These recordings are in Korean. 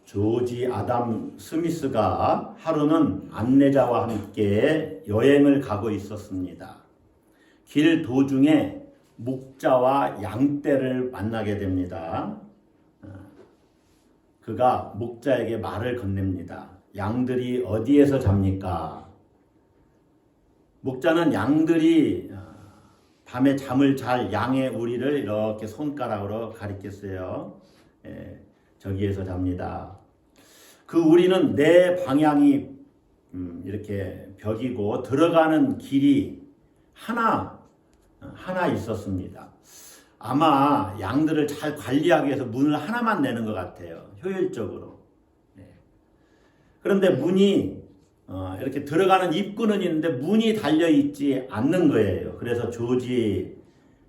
조지 아담 스미스가 하루는 안내자와 함께 여행을 가고 있었습니다. 길 도중에 목자와 양떼를 만나게 됩니다. 그가 목자에게 말을 건넵니다. 양들이 어디에서 잡니까? 목자는 양들이 밤에 잠을 잘 양의 우리를 이렇게 손가락으로 가리켰어요. 저기에서 잡니다. 그 우리는 내 방향이 이렇게 벽이고 들어가는 길이 하나 있었습니다. 아마 양들을 잘 관리하기 위해서 문을 하나만 내는 것 같아요. 효율적으로. 그런데 문이 이렇게 들어가는 입구는 있는데 문이 달려있지 않는 거예요. 그래서 조지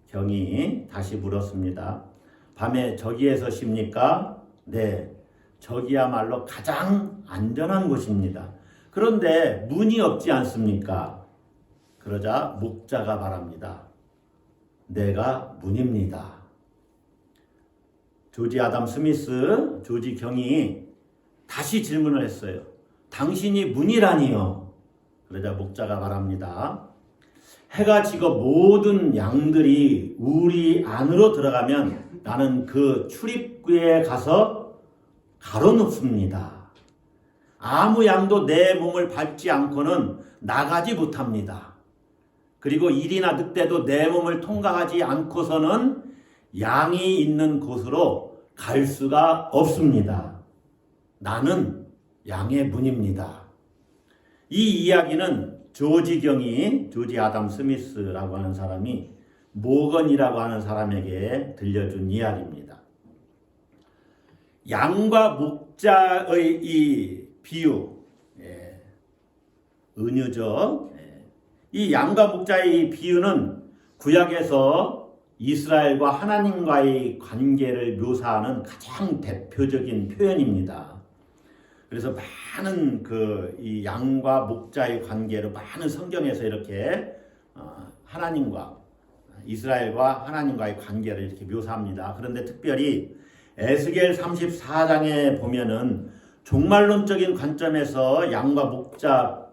경이 다시 물었습니다. 밤에 저기에서 쉽니까? 네, 저기야말로 가장 안전한 곳입니다. 그런데 문이 없지 않습니까? 그러자 목자가 말합니다. 내가 문입니다. 조지 아담 스미스, 조지 경이 다시 질문을 했어요. 당신이 문이라니요? 그러자 목자가 말합니다. 해가 지고 모든 양들이 우리 안으로 들어가면 나는 그 출입구에 가서 가로놓습니다. 아무 양도 내 몸을 밟지 않고는 나가지 못합니다. 그리고 일이나 늑대도 내 몸을 통과하지 않고서는 양이 있는 곳으로 갈 수가 없습니다. 나는 양의 문입니다. 이 이야기는 조지 아담 스미스라고 하는 사람이 모건이라고 하는 사람에게 들려준 이야기입니다. 양과 목자의 이 비유, 은유죠. 이 양과 목자의 이 비유는 구약에서 이스라엘과 하나님과의 관계를 묘사하는 가장 대표적인 표현입니다. 그래서 많은 이 양과 목자의 관계를 많은 성경에서 이렇게 하나님과 이스라엘과 하나님과의 관계를 이렇게 묘사합니다. 그런데 특별히 에스겔 34장에 보면은 종말론적인 관점에서 양과 목자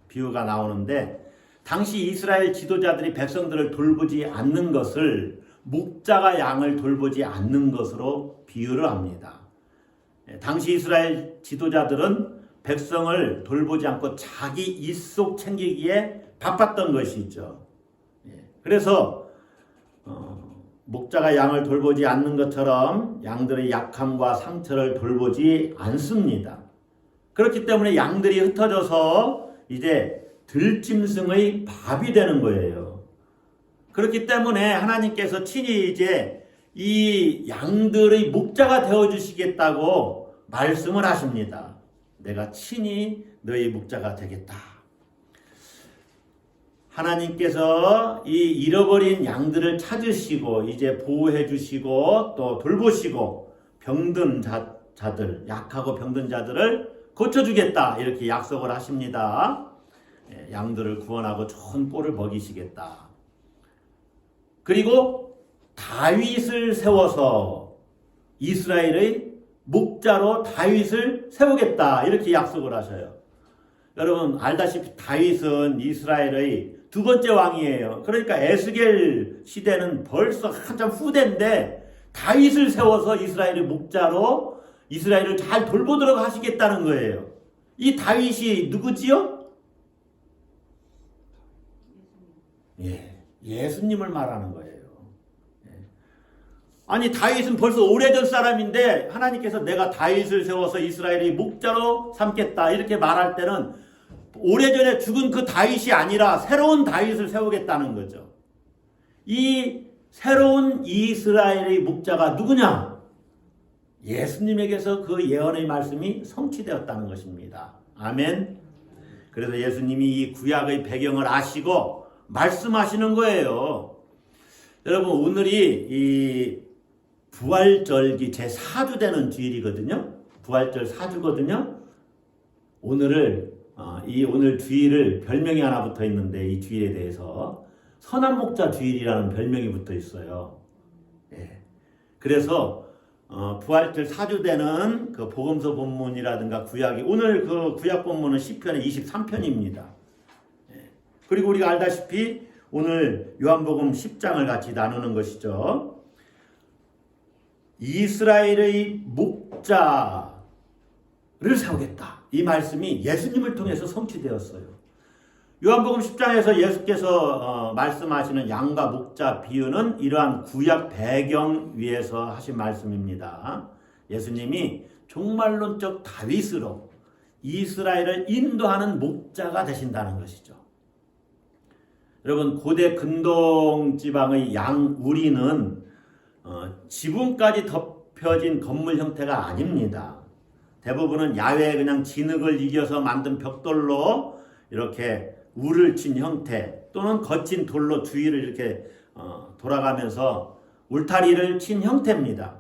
비유가 나오는데 당시 이스라엘 지도자들이 백성들을 돌보지 않는 것을 목자가 양을 돌보지 않는 것으로 비유를 합니다. 당시 이스라엘 지도자들은 백성을 돌보지 않고 자기 입속 챙기기에 바빴던 것이죠. 그래서 목자가 양을 돌보지 않는 것처럼 양들의 약함과 상처를 돌보지 않습니다. 그렇기 때문에 양들이 흩어져서 이제 들짐승의 밥이 되는 거예요. 그렇기 때문에 하나님께서 친히 이제 이 양들의 목자가 되어주시겠다고 말씀을 하십니다. 내가 친히 너희 목자가 되겠다. 하나님께서 이 잃어버린 양들을 찾으시고 이제 보호해 주시고 또 돌보시고 병든 자들, 약하고 병든 자들을 고쳐주겠다 이렇게 약속을 하십니다. 양들을 구원하고 좋은 꼴을 먹이시겠다. 그리고 다윗을 세워서 이스라엘의 목자로 다윗을 세우겠다 이렇게 약속을 하셔요. 여러분 알다시피 다윗은 이스라엘의 두 번째 왕이에요. 그러니까 에스겔 시대는 벌써 한참 후대인데 다윗을 세워서 이스라엘의 목자로 이스라엘을 잘 돌보도록 하시겠다는 거예요. 이 다윗이 누구지요? 예수님을 말하는 거예요. 아니 다윗은 벌써 오래전 사람인데 하나님께서 내가 다윗을 세워서 이스라엘의 목자로 삼겠다 이렇게 말할 때는 오래전에 죽은 그 다윗이 아니라 새로운 다윗을 세우겠다는 거죠. 이 새로운 이스라엘의 목자가 누구냐? 예수님에게서 그 예언의 말씀이 성취되었다는 것입니다. 아멘. 그래서 예수님이 이 구약의 배경을 아시고 말씀하시는 거예요. 여러분 오늘이 이 부활절기 제4주 되는 주일이거든요. 부활절 4주거든요. 오늘 주일을 별명이 하나 붙어 있는데 이 주일에 대해서 선한 목자 주일이라는 별명이 붙어 있어요. 그래서 부활절 사주되는 그 복음서 본문이라든가 구약이 오늘 그 구약 본문은 시편의 23편입니다. 그리고 우리가 알다시피 오늘 요한복음 10장을 같이 나누는 것이죠. 이스라엘의 목자를 세우겠다. 이 말씀이 예수님을 통해서 성취되었어요. 요한복음 10장에서 예수께서 말씀하시는 양과 목자 비유는 이러한 구약 배경 위에서 하신 말씀입니다. 예수님이 종말론적 다윗으로 이스라엘을 인도하는 목자가 되신다는 것이죠. 여러분, 고대 근동 지방의 양우리는 지붕까지 덮여진 건물 형태가 아닙니다. 대부분은 야외에 그냥 진흙을 이겨서 만든 벽돌로 이렇게 울을 친 형태 또는 거친 돌로 주위를 이렇게 돌아가면서 울타리를 친 형태입니다.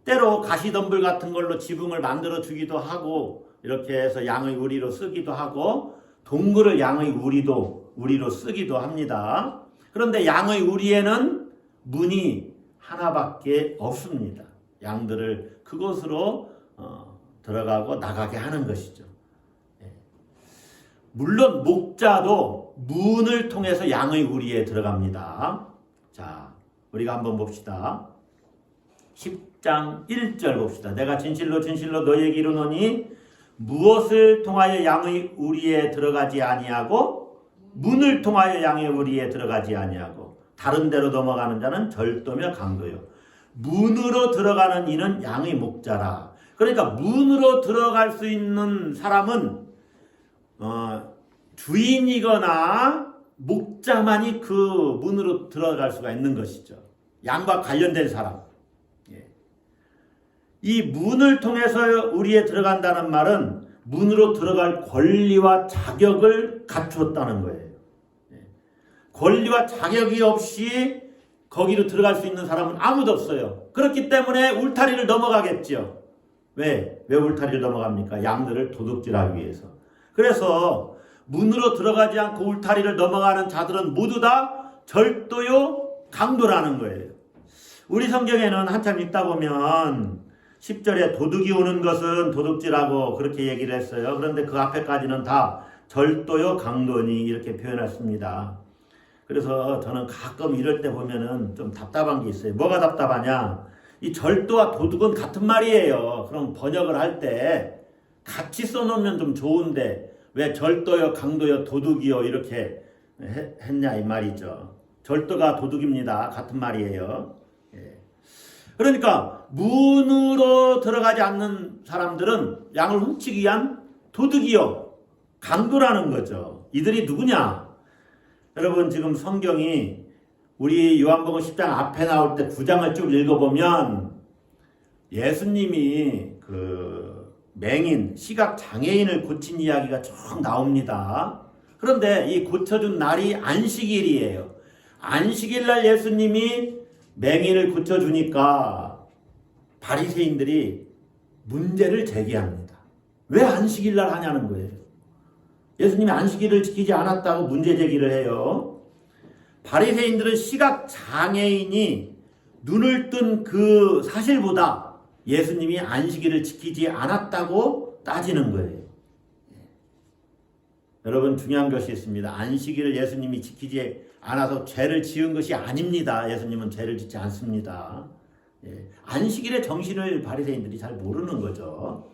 때로 가시덤불 같은 걸로 지붕을 만들어 주기도 하고 이렇게 해서 양의 우리로 쓰기도 하고 동굴을 양의 우리로 쓰기도 합니다. 그런데 양의 우리에는 문이 하나밖에 없습니다. 양들을 그곳으로 들어가고 나가게 하는 것이죠. 물론 목자도 문을 통해서 양의 우리에 들어갑니다. 자, 우리가 한번 봅시다. 10장 1절 봅시다. 내가 진실로 진실로 너희에게 이르노니 무엇을 통하여 양의 우리에 들어가지 아니하고 문을 통하여 양의 우리에 들어가지 아니하고 다른 데로 넘어가는 자는 절도며 강도요. 문으로 들어가는 이는 양의 목자라. 그러니까 문으로 들어갈 수 있는 사람은 주인이거나 목자만이 그 문으로 들어갈 수가 있는 것이죠. 양과 관련된 사람. 이 문을 통해서 우리에 들어간다는 말은 문으로 들어갈 권리와 자격을 갖추었다는 거예요. 권리와 자격이 없이 거기로 들어갈 수 있는 사람은 아무도 없어요. 그렇기 때문에 울타리를 넘어가겠죠. 왜 울타리를 넘어갑니까? 양들을 도둑질하기 위해서. 그래서 문으로 들어가지 않고 울타리를 넘어가는 자들은 모두 다 절도요 강도라는 거예요. 우리 성경에는 한참 읽다 보면 10절에 도둑이 오는 것은 도둑질하고 그렇게 얘기를 했어요. 그런데 그 앞에까지는 다 절도요 강도니 이렇게 표현했습니다. 그래서 저는 가끔 이럴 때 보면은 좀 답답한 게 있어요. 뭐가 답답하냐? 이 절도와 도둑은 같은 말이에요. 그럼 번역을 할 때 같이 써놓으면 좀 좋은데 왜 절도요 강도요 도둑이요 이렇게 했냐 이 말이죠. 절도가 도둑입니다. 같은 말이에요. 그러니까 문으로 들어가지 않는 사람들은 양을 훔치기 위한 도둑이요 강도라는 거죠. 이들이 누구냐? 여러분 지금 성경이 우리 요한복음 10장 앞에 나올 때 9장을 쭉 읽어보면 예수님이 그 맹인, 시각 장애인을 고친 이야기가 쭉 나옵니다. 그런데 이 고쳐준 날이 안식일이에요. 안식일 날 예수님이 맹인을 고쳐주니까 바리새인들이 문제를 제기합니다. 왜 안식일 날 하냐는 거예요. 예수님이 안식일을 지키지 않았다고 문제 제기를 해요. 바리새인들은 시각 장애인이 눈을 뜬 그 사실보다 예수님이 안식일을 지키지 않았다고 따지는 거예요. 여러분 중요한 것이 있습니다. 안식일을 예수님이 지키지 않아서 죄를 지은 것이 아닙니다. 예수님은 죄를 짓지 않습니다. 안식일의 정신을 바리새인들이 잘 모르는 거죠.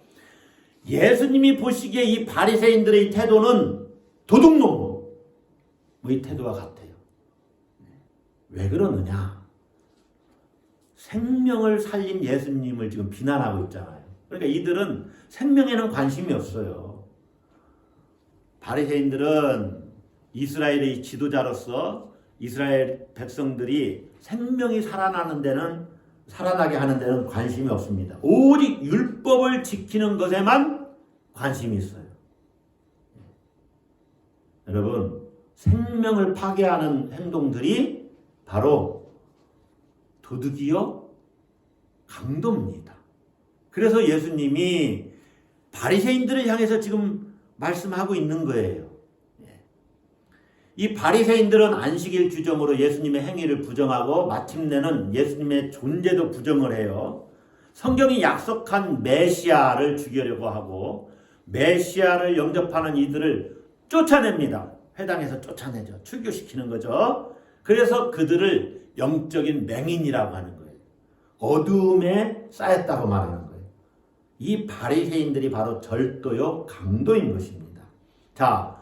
예수님이 보시기에 이 바리새인들의 태도는 도둑놈의 태도와 같아요. 왜 그러느냐? 생명을 살린 예수님을 지금 비난하고 있잖아요. 그러니까 이들은 생명에는 관심이 없어요. 바리새인들은 이스라엘의 지도자로서 이스라엘 백성들이 생명이 살아나게 하는 데는 관심이 없습니다. 오직 율법을 지키는 것에만 관심이 있어요. 여러분, 생명을 파괴하는 행동들이 바로 도둑이요 강도입니다. 그래서 예수님이 바리새인들을 향해서 지금 말씀하고 있는 거예요. 이 바리새인들은 안식일 규정으로 예수님의 행위를 부정하고 마침내는 예수님의 존재도 부정을 해요. 성경이 약속한 메시아를 죽이려고 하고 메시아를 영접하는 이들을 쫓아냅니다. 회당에서 쫓아내죠. 출교시키는 거죠. 그래서 그들을 영적인 맹인이라고 하는 거예요. 어두움에 쌓였다고 말하는 거예요. 이 바리새인들이 바로 절도요 강도인 것입니다. 자,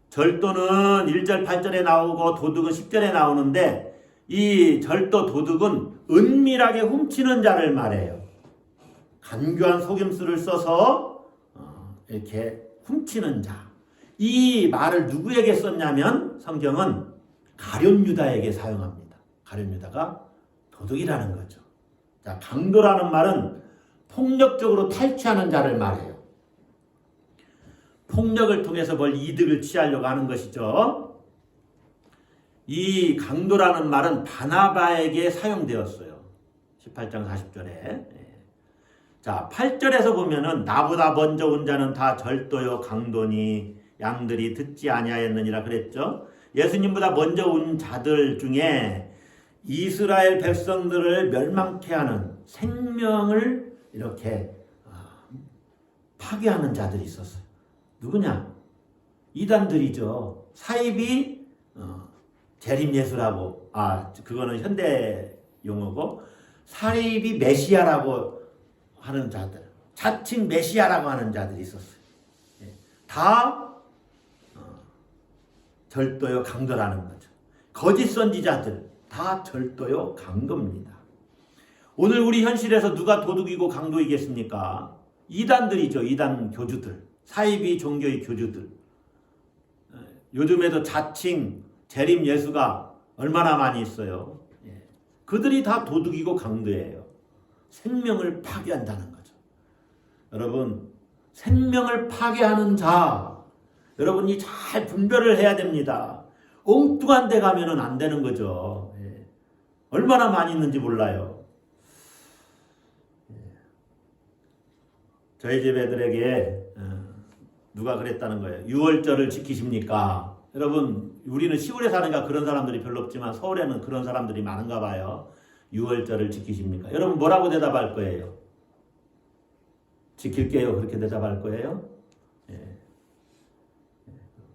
절도는 1절 8절에 나오고 도둑은 10절에 나오는데 이 절도 도둑은 은밀하게 훔치는 자를 말해요. 간교한 속임수를 써서 이렇게 훔치는 자. 이 말을 누구에게 썼냐면 성경은 가룟 유다에게 사용합니다. 가룟 유다가 도둑이라는 거죠. 자, 강도라는 말은 폭력적으로 탈취하는 자를 말해요. 폭력을 통해서 뭘 이득을 취하려고 하는 것이죠. 이 강도라는 말은 바나바에게 사용되었어요. 18장 40절에. 자, 8절에서 보면은 나보다 먼저 온 자는 다 절도요 강도니 양들이 듣지 아니하였느니라 그랬죠. 예수님보다 먼저 온 자들 중에 이스라엘 백성들을 멸망케 하는 생명을 이렇게 파괴하는 자들이 있었어요. 누구냐? 이단들이죠. 사입이 재림예수라고, 그거는 현대 용어고, 사입이 메시아라고 하는 자들, 자칭 메시아라고 하는 자들이 있었어요. 다 절도요 강도라는 거죠. 거짓 선지자들 다 절도요 강도입니다. 오늘 우리 현실에서 누가 도둑이고 강도이겠습니까? 이단들이죠. 이단 교주들, 사이비 종교의 교주들. 요즘에도 자칭 재림 예수가 얼마나 많이 있어요. 그들이 다 도둑이고 강도예요. 생명을 파괴한다는 거죠. 여러분, 생명을 파괴하는 자, 여러분이 잘 분별을 해야 됩니다. 엉뚱한 데 가면은 안 되는 거죠. 얼마나 많이 있는지 몰라요. 저희 집 애들에게 누가 그랬다는 거예요. 6월절을 지키십니까? 여러분, 우리는 시골에 사는가 그런 사람들이 별로 없지만 서울에는 그런 사람들이 많은가 봐요. 6월절을 지키십니까? 여러분 뭐라고 대답할 거예요? 지킬게요. 그렇게 대답할 거예요?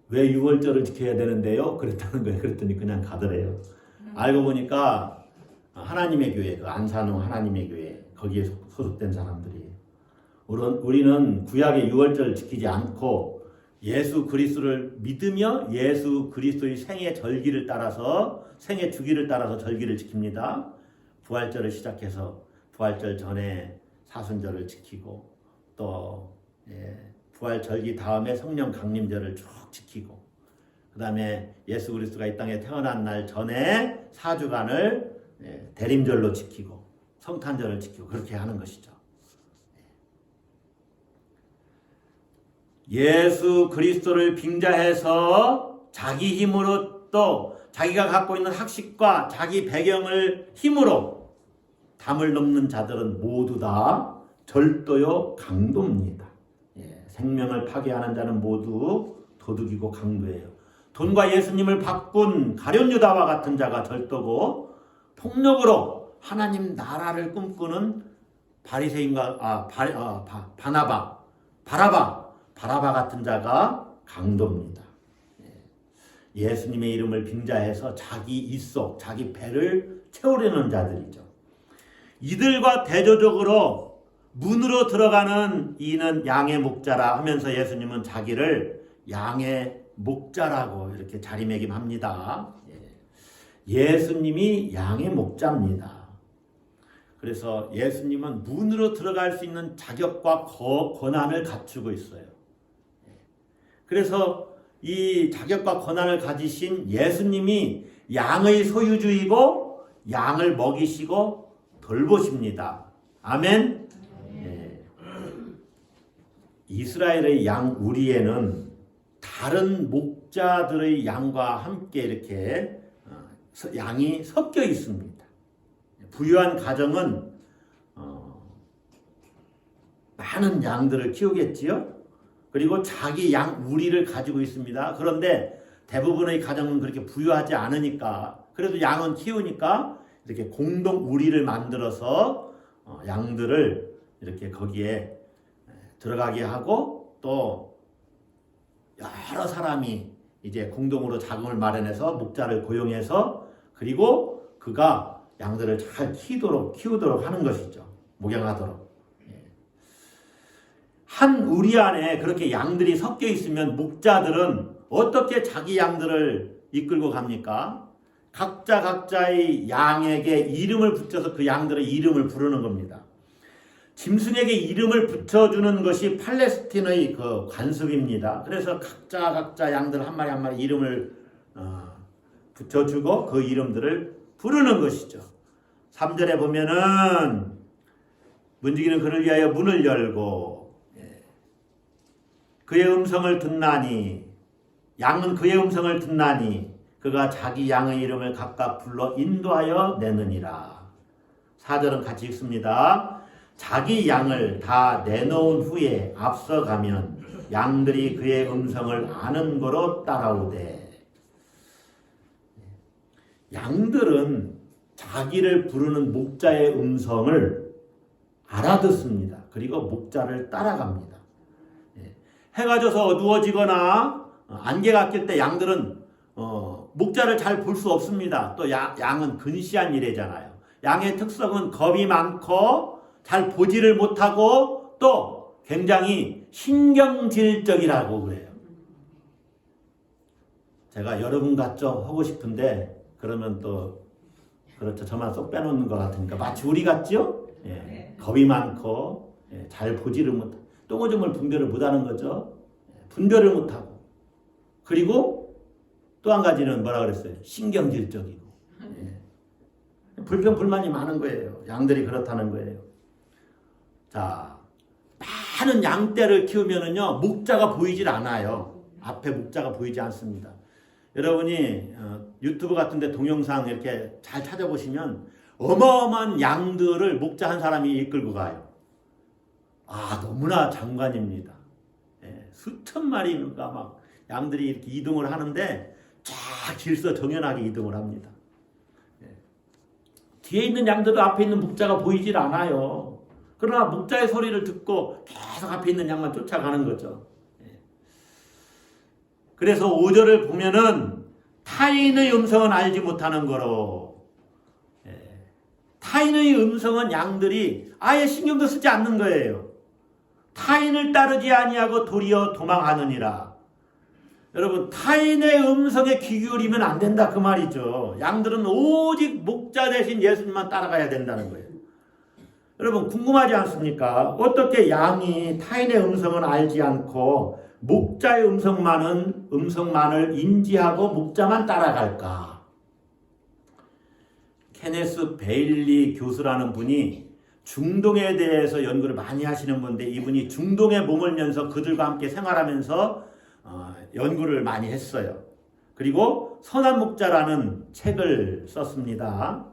왜 6월절을 지켜야 되는데요? 그랬다는 거예요. 그랬더니 그냥 가더래요. 알고 보니까 하나님의 교회, 그 안산홍 하나님의 교회, 거기에 소속된 사람들이. 우리는 구약의 6월절을 지키지 않고 예수 그리스도를 믿으며 예수 그리스도의 생애 절기를 따라서, 생애 주기를 따라서 절기를 지킵니다. 부활절을 시작해서 부활절 전에 사순절을 지키고, 또 부활 절기 다음에 성령 강림절을 쭉 지키고, 그 다음에 예수 그리스도가 이 땅에 태어난 날 전에 4주간을 대림절로 지키고 성탄절을 지키고 그렇게 하는 것이죠. 예수 그리스도를 빙자해서 자기 힘으로, 또 자기가 갖고 있는 학식과 자기 배경을 힘으로 담을 넘는 자들은 모두 다 절도요 강도입니다. 생명을 파괴하는 자는 모두 도둑이고 강도예요. 돈과 예수님을 바꾼 가룟 유다와 같은 자가 절도고, 폭력으로 하나님 나라를 꿈꾸는 바리새인과 바라바 같은 자가 강도입니다. 예수님의 이름을 빙자해서 자기 입속, 자기 배를 채우려는 자들이죠. 이들과 대조적으로 문으로 들어가는 이는 양의 목자라 하면서 예수님은 자기를 양의 목자라고 이렇게 자리매김합니다. 예수님이 양의 목자입니다. 그래서 예수님은 문으로 들어갈 수 있는 자격과 권한을 갖추고 있어요. 그래서 이 자격과 권한을 가지신 예수님이 양의 소유주이고 양을 먹이시고 돌보십니다. 아멘. 이스라엘의 양 우리에는 다른 목자들의 양과 함께 이렇게 양이 섞여 있습니다. 부유한 가정은 많은 양들을 키우겠지요. 그리고 자기 양 우리를 가지고 있습니다. 그런데 대부분의 가정은 그렇게 부유하지 않으니까, 그래도 양은 키우니까 이렇게 공동 우리를 만들어서 양들을 이렇게 거기에 들어가게 하고 또 여러 사람이 이제 공동으로 자금을 마련해서 목자를 고용해서 그리고 그가 양들을 잘 키우도록 하는 것이죠. 목양하도록. 한 우리 안에 그렇게 양들이 섞여 있으면 목자들은 어떻게 자기 양들을 이끌고 갑니까? 각자의 양에게 이름을 붙여서 그 양들의 이름을 부르는 겁니다. 짐승에게 이름을 붙여주는 것이 팔레스틴의 그 관습입니다. 그래서 각자 양들 한 마리 이름을 붙여주고 그 이름들을 부르는 것이죠. 3절에 보면은 문지기는 그를 위하여 문을 열고 그의 음성을 듣나니 양은 그의 음성을 듣나니 그가 자기 양의 이름을 각각 불러 인도하여 내느니라. 4절은 같이 읽습니다. 자기 양을 다 내놓은 후에 앞서가면 양들이 그의 음성을 아는 거로 따라오되. 양들은 자기를 부르는 목자의 음성을 알아듣습니다. 그리고 목자를 따라갑니다. 해가 져서 어두워지거나 안개가 낄 때 양들은 목자를 잘 볼 수 없습니다. 또 양은 근시한 이래잖아요. 양의 특성은 겁이 많고 잘 보지를 못하고 또 굉장히 신경질적이라고 그래요. 제가 여러분 같죠? 하고 싶은데 그러면 또 그렇죠. 저만 쏙 빼놓는 것 같으니까 마치 우리 같죠? 예. 겁이 많고 잘 보지를 못하고 똥오줌을 분별을 못하는 거죠. 분별을 못하고 그리고 또 한 가지는 뭐라 그랬어요? 신경질적이고 불평불만이 많은 거예요. 양들이 그렇다는 거예요. 자, 많은 양떼를 키우면은요 목자가 보이질 않아요. 앞에 목자가 보이지 않습니다. 여러분이 유튜브 같은데 동영상 이렇게 잘 찾아보시면 어마어마한 양들을 목자 한 사람이 이끌고 가요. 너무나 장관입니다. 수천 마리가 막 양들이 이렇게 이동을 하는데 쫙 질서정연하게 이동을 합니다. 뒤에 있는 양들도 앞에 있는 목자가 보이질 않아요. 그러나 목자의 소리를 듣고 계속 앞에 있는 양만 쫓아가는 거죠. 그래서 5절을 보면은 타인의 음성은 알지 못하는 거로. 타인의 음성은 양들이 아예 신경도 쓰지 않는 거예요. 타인을 따르지 아니하고 도리어 도망하느니라. 여러분 타인의 음성에 귀 기울이면 안 된다 그 말이죠. 양들은 오직 목자 대신 예수님만 따라가야 된다는 거예요. 여러분 궁금하지 않습니까? 어떻게 양이 타인의 음성은 알지 않고 목자의 음성만을 인지하고 목자만 따라갈까? 케네스 베일리 교수라는 분이 중동에 대해서 연구를 많이 하시는 분인데 이분이 중동에 머물면서 그들과 함께 생활하면서 연구를 많이 했어요. 그리고 선한 목자라는 책을 썼습니다.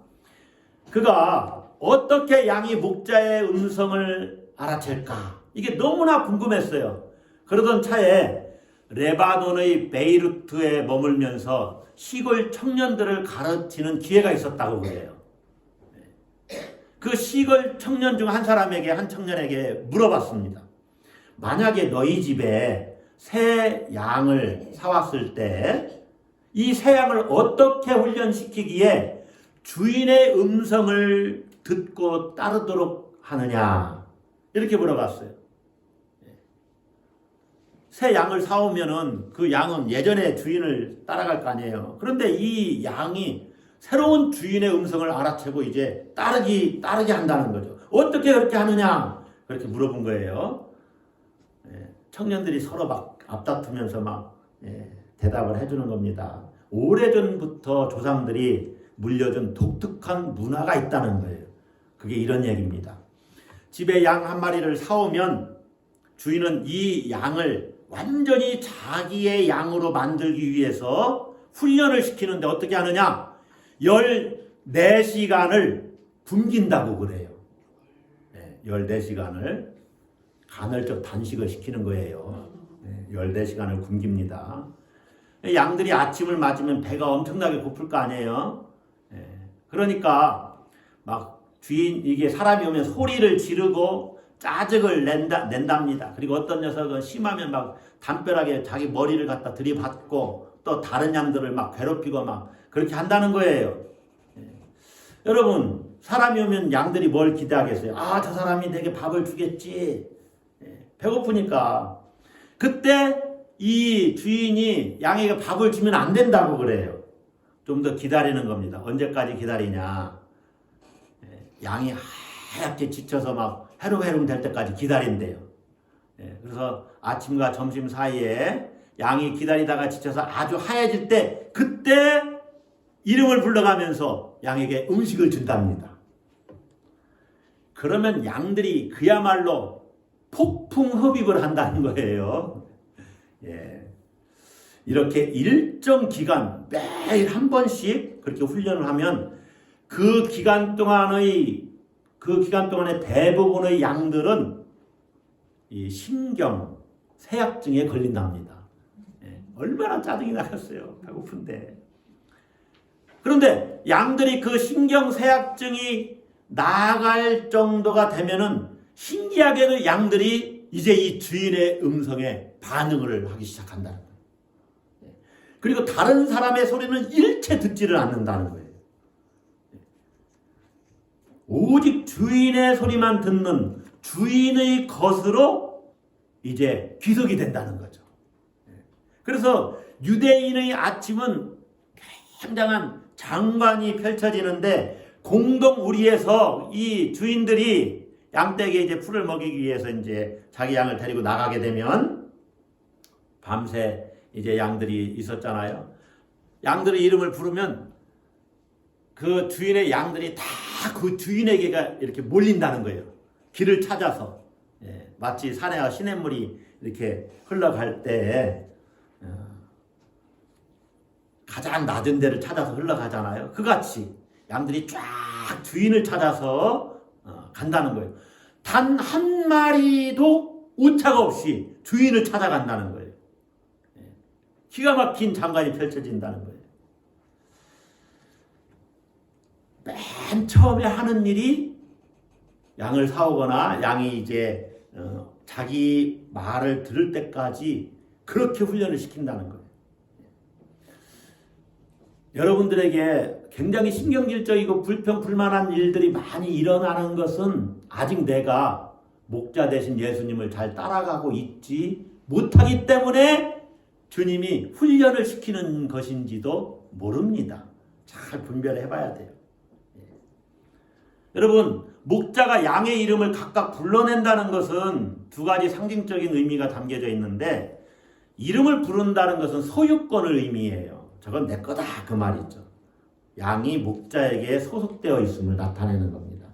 그가 어떻게 양이 목자의 음성을 알아챌까? 이게 너무나 궁금했어요. 그러던 차에 레바논의 베이루트에 머물면서 시골 청년들을 가르치는 기회가 있었다고 그래요. 그 시골 청년 중 한 청년에게 물어봤습니다. 만약에 너희 집에 새 양을 사왔을 때 이 새 양을 어떻게 훈련시키기에 주인의 음성을 듣고 따르도록 하느냐? 이렇게 물어봤어요. 새 양을 사오면은 그 양은 예전에 주인을 따라갈 거 아니에요. 그런데 이 양이 새로운 주인의 음성을 알아채고 이제 따르게 한다는 거죠. 어떻게 그렇게 하느냐? 그렇게 물어본 거예요. 청년들이 서로 막 앞다투면서 막 대답을 해주는 겁니다. 오래전부터 조상들이 물려준 독특한 문화가 있다는 거예요. 그게 이런 얘기입니다. 집에 양 한 마리를 사오면 주인은 이 양을 완전히 자기의 양으로 만들기 위해서 훈련을 시키는데 어떻게 하느냐? 14시간을 굶긴다고 그래요. 14시간을 간헐적 단식을 시키는 거예요. 14시간을 굶깁니다. 양들이 아침을 맞으면 배가 엄청나게 고플 거 아니에요. 그러니까 막 이게 사람이 오면 소리를 지르고 짜증을 낸답니다. 그리고 어떤 녀석은 심하면 막 담벼락에 자기 머리를 갖다 들이받고 또 다른 양들을 막 괴롭히고 막 그렇게 한다는 거예요. 여러분, 사람이 오면 양들이 뭘 기대하겠어요? 아, 저 사람이 내게 밥을 주겠지. 배고프니까. 그때 이 주인이 양에게 밥을 주면 안 된다고 그래요. 좀 더 기다리는 겁니다. 언제까지 기다리냐. 양이 하얗게 지쳐서 막 해롱해롱 될 때까지 기다린대요. 그래서 아침과 점심 사이에 양이 기다리다가 지쳐서 아주 하얘질 때 그때 이름을 불러가면서 양에게 음식을 준답니다. 그러면 양들이 그야말로 폭풍 흡입을 한다는 거예요. 이렇게 일정 기간 매일 한 번씩 그렇게 훈련을 하면 그 기간 동안에 대부분의 양들은 이 신경 쇠약증에 걸린답니다. 얼마나 짜증이 나겠어요. 배고픈데. 그런데 양들이 그 신경 쇠약증이 나갈 정도가 되면은 신기하게도 양들이 이제 이 주인의 음성에 반응을 하기 시작한다는 거예요. 그리고 다른 사람의 소리는 일체 듣지를 않는다는 거예요. 오직 주인의 소리만 듣는 주인의 것으로 이제 귀속이 된다는 거죠. 그래서 유대인의 아침은 굉장한 장관이 펼쳐지는데 공동우리에서 이 주인들이 양떼에게 이제 풀을 먹이기 위해서 이제 자기 양을 데리고 나가게 되면 밤새 이제 양들이 있었잖아요. 양들의 이름을 부르면 그 주인의 양들이 다 그 주인에게가 이렇게 몰린다는 거예요. 길을 찾아서. 마치 산에와 시냇물이 이렇게 흘러갈 때 가장 낮은 데를 찾아서 흘러가잖아요. 그같이 양들이 쫙 주인을 찾아서 간다는 거예요. 단 한 마리도 오차가 없이 주인을 찾아간다는 거예요. 기가 막힌 장관이 펼쳐진다는 거예요. 맨 처음에 하는 일이 양을 사오거나 양이 이제 자기 말을 들을 때까지 그렇게 훈련을 시킨다는 거예요. 여러분들에게 굉장히 신경질적이고 불평불만한 일들이 많이 일어나는 것은 아직 내가 목자 되신 예수님을 잘 따라가고 있지 못하기 때문에 주님이 훈련을 시키는 것인지도 모릅니다. 잘 분별해 봐야 돼요. 여러분, 목자가 양의 이름을 각각 불러낸다는 것은 두 가지 상징적인 의미가 담겨져 있는데 이름을 부른다는 것은 소유권을 의미해요. 저건 내 거다 그 말이죠. 양이 목자에게 소속되어 있음을 나타내는 겁니다.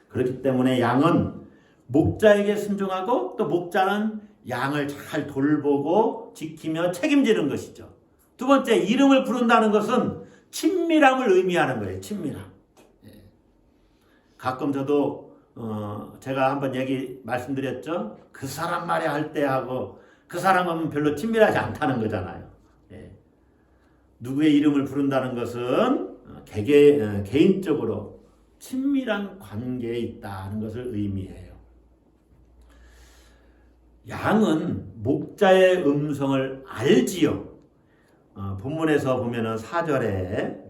그렇기 때문에 양은 목자에게 순종하고 또 목자는 양을 잘 돌보고 지키며 책임지는 것이죠. 두 번째, 이름을 부른다는 것은 친밀함을 의미하는 거예요. 친밀함. 가끔 저도 제가 한번 말씀드렸죠. 그 사람 말이 할 때 하고 그 사람은 별로 친밀하지 않다는 거잖아요. 누구의 이름을 부른다는 것은 개인적으로 친밀한 관계에 있다는 것을 의미해요. 양은 목자의 음성을 알지요. 본문에서 보면은 4절에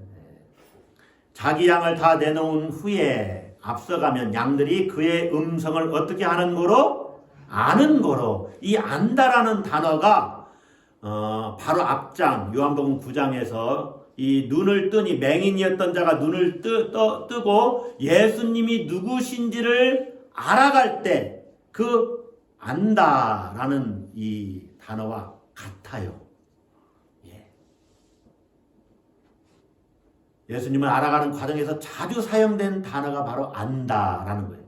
자기 양을 다 내놓은 후에 앞서가면 양들이 그의 음성을 어떻게 하는 거로? 아는 거로. 이 안다라는 단어가 바로 앞장 요한복음 9장에서 이 눈을 뜨니 맹인이었던 자가 눈을 뜨고 예수님이 누구신지를 알아갈 때 그 안다라는 이 단어와 같아요. 예수님을 알아가는 과정에서 자주 사용된 단어가 바로 안다라는 거예요.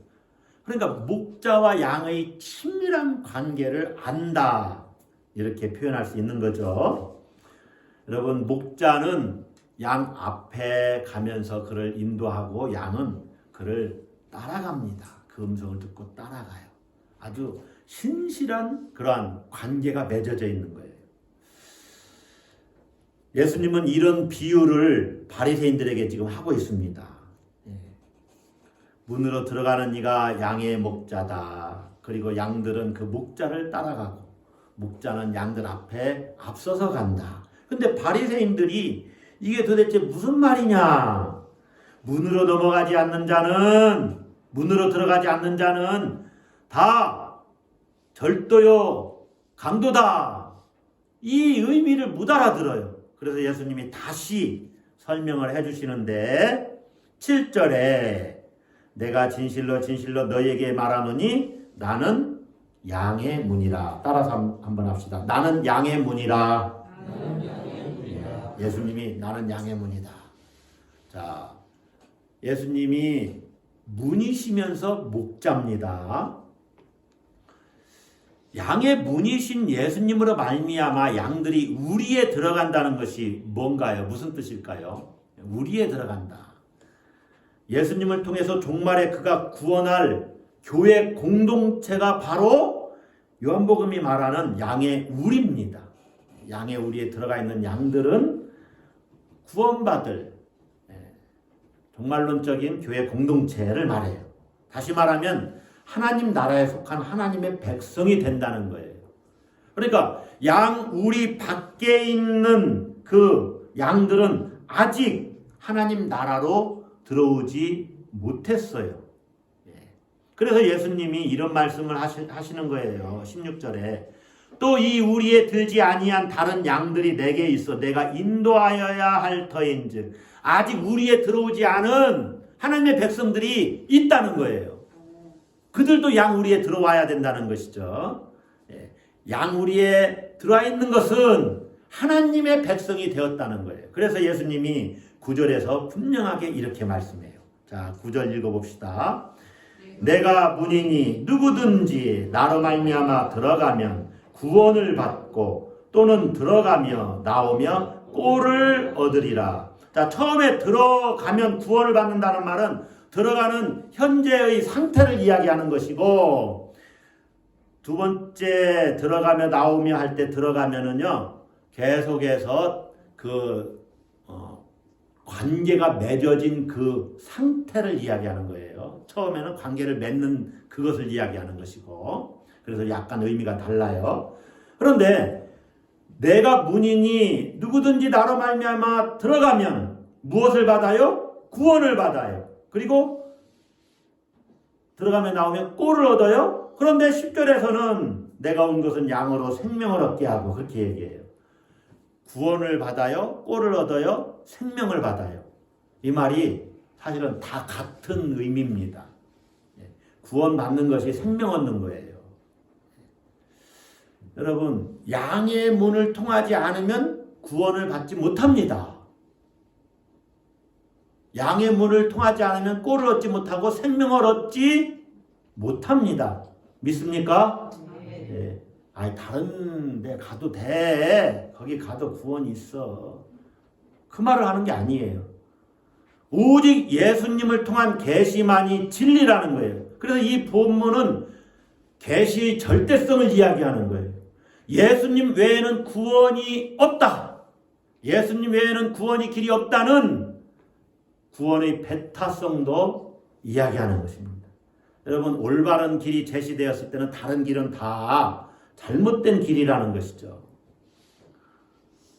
그러니까 목자와 양의 친밀한 관계를 안다 이렇게 표현할 수 있는 거죠. 여러분, 목자는 양 앞에 가면서 그를 인도하고 양은 그를 따라갑니다. 그 음성을 듣고 따라가요. 아주 신실한 그러한 관계가 맺어져 있는 거예요. 예수님은 이런 비유를 바리새인들에게 지금 하고 있습니다. 문으로 들어가는 이가 양의 목자다. 그리고 양들은 그 목자를 따라가고 목자는 양들 앞에 앞서서 간다. 근데 바리새인들이 이게 도대체 무슨 말이냐? 문으로 들어가지 않는 자는 다 절도요, 강도다. 이 의미를 못 알아들어요. 그래서 예수님이 다시 설명을 해주시는데 7절에 내가 진실로 진실로 너희에게 말하노니 나는 양의 문이라. 따라서 한번 합시다. 나는 양의 문이라. 예수님이 나는 양의 문이다. 자, 예수님이 문이시면서 목자입니다. 양의 문이신 예수님으로 말미암아 양들이 우리에 들어간다는 것이 뭔가요? 무슨 뜻일까요? 우리에 들어간다. 예수님을 통해서 종말에 그가 구원할 교회 공동체가 바로 요한복음이 말하는 양의 우리입니다. 양의 우리에 들어가 있는 양들은 구원받을 종말론적인 교회 공동체를 말해요. 다시 말하면 하나님 나라에 속한 하나님의 백성이 된다는 거예요. 그러니까 양 우리 밖에 있는 그 양들은 아직 하나님 나라로 들어오지 못했어요. 그래서 예수님이 이런 말씀을 하시는 거예요. 16절에 또 이 우리에 들지 아니한 다른 양들이 내게 있어 내가 인도하여야 할 터인즉 아직 우리에 들어오지 않은 하나님의 백성들이 있다는 거예요. 그들도 양 우리에 들어와야 된다는 것이죠. 양 우리에 들어와 있는 것은 하나님의 백성이 되었다는 거예요. 그래서 예수님이 9절에서 분명하게 이렇게 말씀해요. 자, 9절 읽어봅시다. 내가 문이니 누구든지 나로 말미암아 들어가면 구원을 받고 또는 들어가며 나오며 꼴을 얻으리라. 자, 처음에 들어가면 구원을 받는다는 말은 들어가는 현재의 상태를 이야기하는 것이고, 두 번째 들어가며 나오며 할 때 들어가면은요 계속해서 관계가 맺어진 그 상태를 이야기하는 거예요. 처음에는 관계를 맺는 그것을 이야기하는 것이고, 그래서 약간 의미가 달라요. 그런데 내가 문이니 누구든지 나로 말미암아 들어가면 무엇을 받아요? 구원을 받아요. 그리고 들어가면 나오면 꼴을 얻어요. 그런데 10절에서는 내가 온 것은 양으로 생명을 얻게 하고 그렇게 얘기해요. 구원을 받아요. 꼴을 얻어요. 생명을 받아요. 이 말이 사실은 다 같은 의미입니다. 구원받는 것이 생명 얻는 거예요. 여러분, 양의 문을 통하지 않으면 구원을 받지 못합니다. 양의 문을 통하지 않으면 꼴을 얻지 못하고 생명을 얻지 못합니다. 믿습니까? 네. 아니, 다른 데 가도 돼. 거기 가도 구원이 있어. 그 말을 하는 게 아니에요. 오직 예수님을 통한 계시만이 진리라는 거예요. 그래서 이 본문은 계시의 절대성을 이야기하는 거예요. 예수님 외에는 구원이 없다. 예수님 외에는 구원이 길이 없다는 구원의 배타성도 이야기하는 것입니다. 여러분, 올바른 길이 제시되었을 때는 다른 길은 다 잘못된 길이라는 것이죠.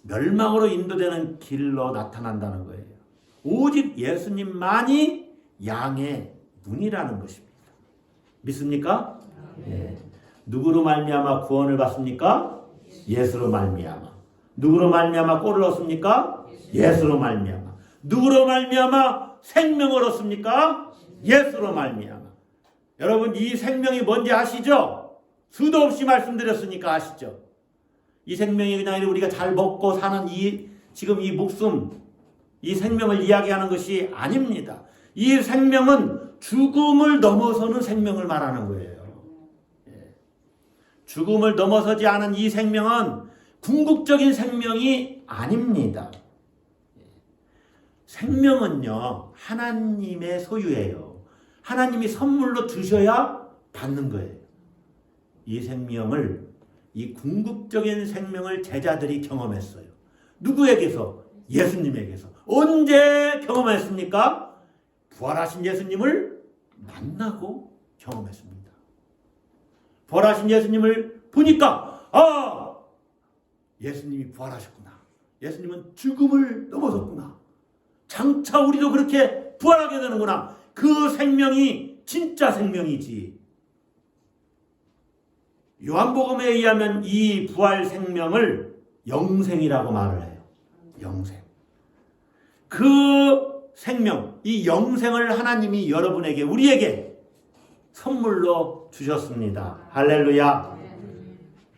멸망으로 인도되는 길로 나타난다는 거예요. 오직 예수님만이 양의 문이라는 것입니다. 믿습니까? 네. 누구로 말미암아 구원을 받습니까? 예수로 말미암아. 누구로 말미암아 꼴을 얻습니까? 예수로 말미암아. 누구로 말미암아 생명을 얻습니까? 예수로 말미암아. 여러분, 이 생명이 뭔지 아시죠? 수도 없이 말씀드렸으니까 아시죠? 이 생명이 그냥 우리가 잘 먹고 사는 지금 이 목숨, 이 생명을 이야기하는 것이 아닙니다. 이 생명은 죽음을 넘어서는 생명을 말하는 거예요. 죽음을 넘어서지 않은 이 생명은 궁극적인 생명이 아닙니다. 생명은요, 하나님의 소유예요. 하나님이 선물로 주셔야 받는 거예요. 이 생명을, 이 궁극적인 생명을 제자들이 경험했어요. 누구에게서? 예수님에게서. 언제 경험했습니까? 부활하신 예수님을 만나고 경험했습니다. 부활하신 예수님을 보니까 예수님이 부활하셨구나. 예수님은 죽음을 넘어섰구나. 장차 우리도 그렇게 부활하게 되는구나. 그 생명이 진짜 생명이지. 요한복음에 의하면 이 부활 생명을 영생이라고 말을 해요. 영생. 그 생명, 이 영생을 하나님이 여러분에게, 우리에게 선물로 주셨습니다. 할렐루야.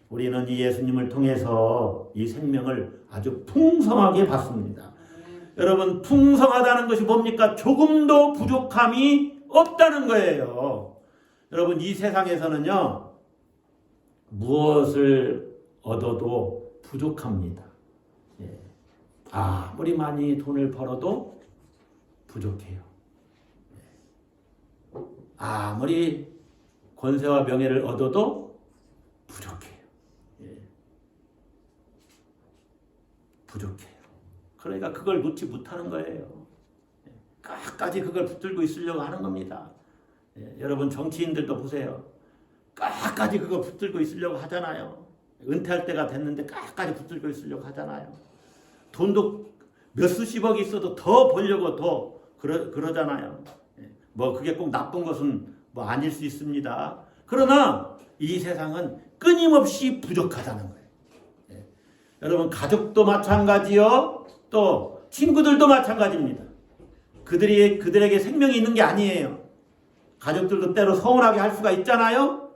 우리는 이 예수님을 통해서 이 생명을 아주 풍성하게 받습니다. 여러분, 풍성하다는 것이 뭡니까? 조금도 부족함이 없다는 거예요. 여러분, 이 세상에서는요, 무엇을 얻어도 부족합니다. 아무리 많이 돈을 벌어도 부족해요. 아무리 권세와 명예를 얻어도 부족해요. 부족해요. 그러니까 그걸 놓지 못하는 거예요. 끝까지 그걸 붙들고 있으려고 하는 겁니다. 여러분, 정치인들도 보세요. 끝까지 그거 붙들고 있으려고 하잖아요. 은퇴할 때가 됐는데 끝까지 붙들고 있으려고 하잖아요. 돈도 몇 수십억 있어도 더 벌려고 더 그러잖아요. 뭐 그게 꼭 나쁜 것은 뭐 아닐 수 있습니다. 그러나 이 세상은 끊임없이 부족하다는 거예요. 여러분, 가족도 마찬가지요. 또 친구들도 마찬가지입니다. 그들에게 생명이 있는 게 아니에요. 가족들도 때로 서운하게 할 수가 있잖아요.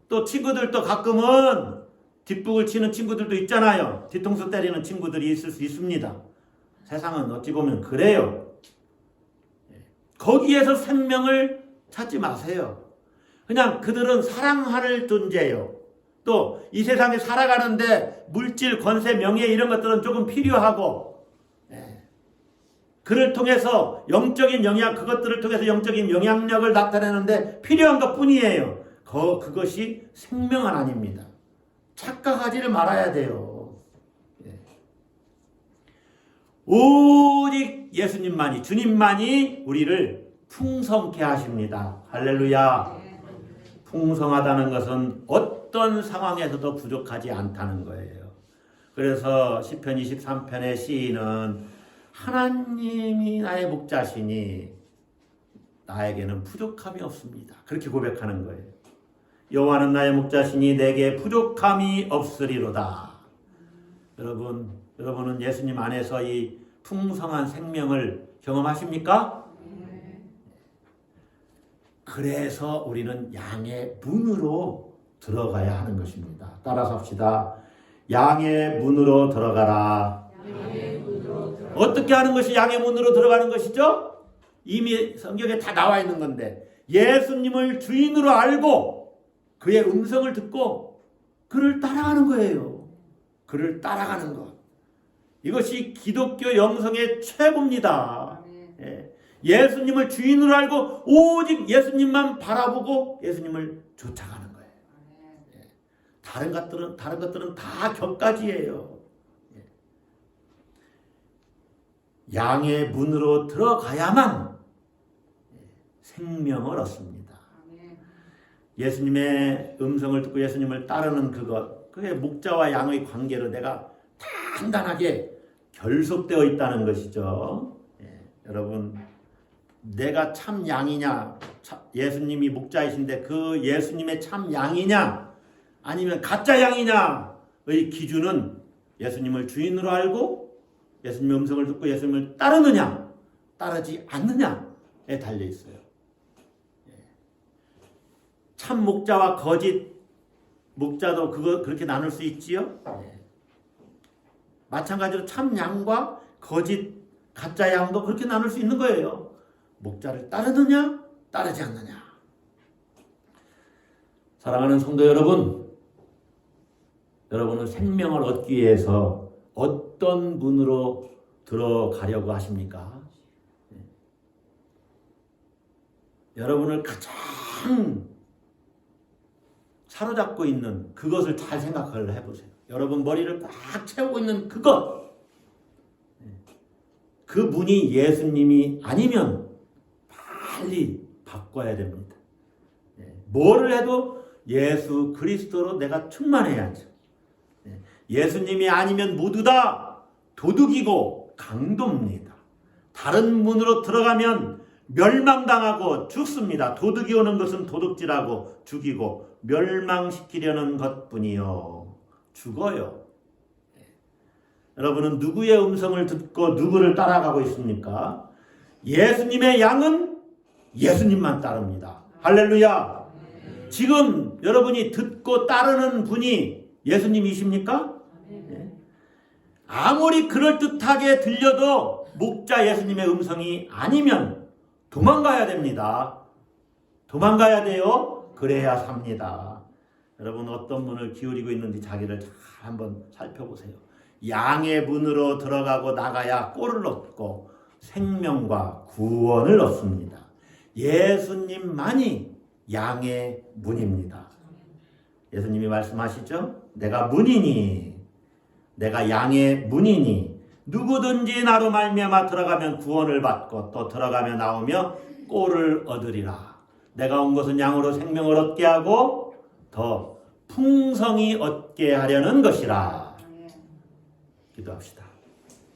또 친구들도 가끔은 뒷북을 치는 친구들도 있잖아요. 뒤통수 때리는 친구들이 있을 수 있습니다. 세상은 어찌 보면 그래요. 거기에서 생명을 찾지 마세요. 그냥 그들은 사랑할 존재예요. 또 이 세상에 살아가는데 물질, 권세, 명예 이런 것들은 조금 필요하고, 그를 통해서 영적인 영향, 그것들을 통해서 영적인 영향력을 나타내는데 필요한 것 뿐이에요. 그것이 생명은 아닙니다. 착각하지를 말아야 돼요. 오직 예수님만이, 주님만이 우리를 풍성케 하십니다. 할렐루야. 풍성하다는 것은 어떤 상황에서도 부족하지 않다는 거예요. 그래서 시편 23편의 시인은 하나님이 나의 목자시니 나에게는 부족함이 없습니다. 그렇게 고백하는 거예요. 여호와는 나의 목자시니 내게 부족함이 없으리로다. 여러분은 예수님 안에서 이 풍성한 생명을 경험하십니까? 그래서 우리는 양의 문으로 들어가야 하는 것입니다. 따라서 합시다. 양의 문으로 들어가라. 어떻게 하는 것이 양의 문으로 들어가는 것이죠? 이미 성경에 다 나와 있는 건데, 예수님을 주인으로 알고 그의 음성을 듣고 그를 따라가는 거예요. 그를 따라가는 것. 이것이 기독교 영성의 최고입니다. 예수님을 주인으로 알고 오직 예수님만 바라보고 예수님을 쫓아가는 거예요. 다른 것들은 다 격가지예요. 양의 문으로 들어가야만 생명을 얻습니다. 예수님의 음성을 듣고 예수님을 따르는 그것, 그게 목자와 양의 관계로 내가 단단하게 결속되어 있다는 것이죠. 여러분, 내가 참 양이냐, 예수님이 목자이신데 그 예수님의 참 양이냐 아니면 가짜 양이냐의 기준은 예수님을 주인으로 알고 예수님의 음성을 듣고 예수님을 따르느냐 따르지 않느냐에 달려 있어요. 참 목자와 거짓 목자도 그렇게 나눌 수 있지요. 마찬가지로 참 양과 거짓 가짜 양도 그렇게 나눌 수 있는 거예요. 목자를 따르느냐 따르지 않느냐. 사랑하는 성도 여러분, 여러분은 생명을 얻기 위해서 어떤 문으로 들어가려고 하십니까? 여러분을 가장 사로잡고 있는 그것을 잘 생각을 해보세요. 여러분 머리를 꽉 채우고 있는 그것, 그 문이 예수님이 아니면 빨리 바꿔야 됩니다. 뭐를 해도 예수 그리스도로 내가 충만해야죠. 예수님이 아니면 모두 다 도둑이고 강도입니다. 다른 문으로 들어가면 멸망당하고 죽습니다. 도둑이 오는 것은 도둑질하고 죽이고 멸망시키려는 것뿐이요. 죽어요. 여러분은 누구의 음성을 듣고 누구를 따라가고 있습니까? 예수님의 양은 예수님만 따릅니다. 할렐루야. 지금 여러분이 듣고 따르는 분이 예수님이십니까? 아무리 그럴듯하게 들려도 목자 예수님의 음성이 아니면 도망가야 됩니다. 도망가야 돼요. 그래야 삽니다. 여러분 어떤 문을 기울이고 있는지 자기를 잘 한번 살펴보세요. 양의 문으로 들어가고 나가야 꼴을 얻고 생명과 구원을 얻습니다. 예수님만이 양의 문입니다. 예수님이 말씀하시죠? 내가 문이니, 내가 양의 문이니 누구든지 나로 말미암아 들어가면 구원을 받고 또 들어가며 나오며 꼴을 얻으리라. 내가 온 것은 양으로 생명을 얻게 하고 더 풍성히 얻게 하려는 것이라. 기도합시다.